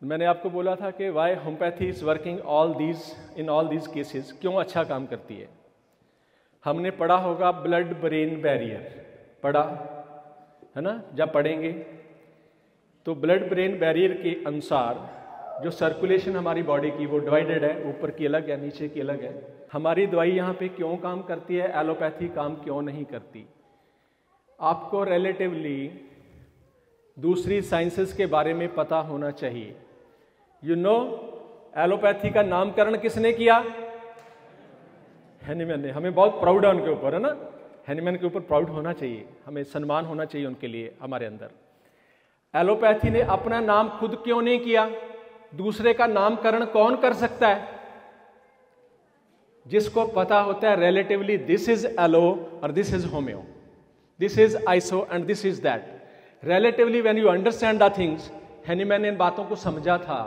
मैंने आपको बोला था कि why homeopathy is working in all these cases, क्यों अच्छा काम करती है। हमने पढ़ा होगा ब्लड ब्रेन बैरियर, पढ़ा है ना। जब पढ़ेंगे तो ब्लड ब्रेन बैरियर के अनुसार जो सर्कुलेशन हमारी बॉडी की वो डिवाइडेड है, ऊपर की अलग है, नीचे की अलग है। हमारी दवाई यहाँ पे क्यों काम करती है, एलोपैथी काम क्यों नहीं करती। आपको रिलेटिवली दूसरी साइंसेस के बारे में पता होना चाहिए। यू नो एलोपैथी का नामकरण किसने किया, हैनीमैन ने। हमें बहुत प्राउड है उनके ऊपर, है ना। हैनीमैन के ऊपर प्राउड होना चाहिए, हमें सम्मान होना चाहिए उनके लिए हमारे अंदर। एलोपैथी ने अपना नाम खुद क्यों नहीं किया, दूसरे का नामकरण कौन कर सकता है। जिसको पता होता है रिलेटिवली दिस इज एलो और this is homeo, this is iso and this is that. Relatively when you understand the things, Hahnemann ने इन बातों को समझा था।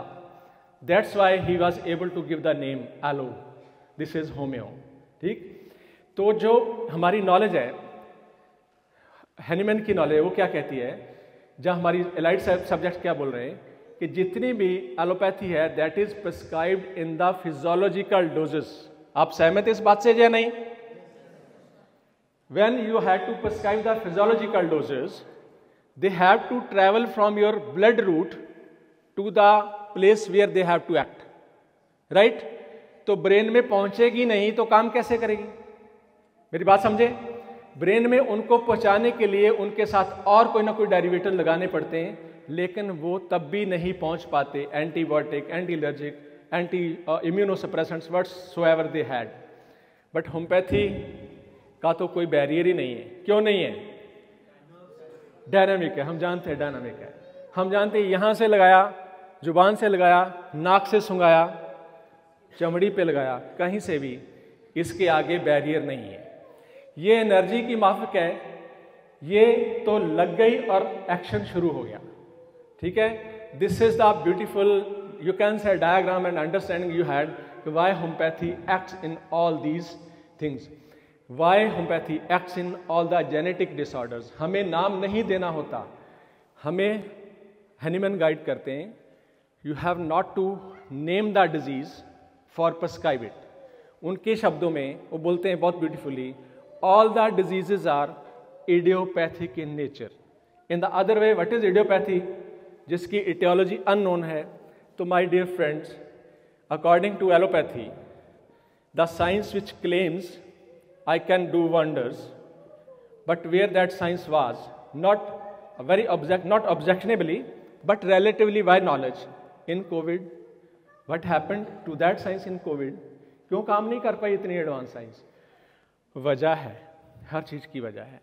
That's why he was able to give the name allo, this is homeo. ठीक, तो जो हमारी नॉलेज है, हैनीमैन की नॉलेज, वो क्या कहती है, जब हमारी एलाइड सब्जेक्ट क्या बोल रहे हैं कि जितनी भी एलोपैथी है that is prescribed in the physiological doses. आप सहमत इस बात से या नहीं। When you have to prescribe the physiological doses, they have to travel from your blood route to the place where they have to act, right? तो brain में पहुंचेगी नहीं तो काम कैसे करेगी, मेरी बात समझे। ब्रेन में उनको पहुंचाने के लिए उनके साथ और कोई ना कोई डेरिवेटिव लगाने पड़ते हैं, लेकिन वो तब भी नहीं पहुंच पाते। Antibiotic, anti allergic, anti immunosuppressants whatsoever they had. But homeopathy का तो कोई बैरियर ही नहीं है। क्यों नहीं है, डायनामिक है। हम जानते हैं डायनामिक है, हम जानते हैं यहां से लगाया, जुबान से लगाया, नाक से सुंघाया, चमड़ी पे लगाया, कहीं से भी, इसके आगे बैरियर नहीं है। ये एनर्जी की माफक है, ये तो लग गई और एक्शन शुरू हो गया। ठीक है, this is the beautiful you can say diagram and understanding you had why homeopathy acts in all these things, why homeopathy acts in all the genetic disorders. हमें नाम नहीं देना होता, हमें हैनीमैन गाइड करते हैं। You have not to name the disease for prescribe it. उनके शब्दों में वो बोलते हैं बहुत beautifully, all the diseases are idiopathic in nature. In the other way what is idiopathy, जिसकी इटियोलॉजी अननोन है। तो my dear friends, according to allopathy, the science which claims I can do wonders, but where that science was not not objectionably, but relatively by knowledge in COVID, what happened to that science in COVID? क्यों काम नहीं कर पाई इतनी advance science? वजह है, हर चीज की वजह है।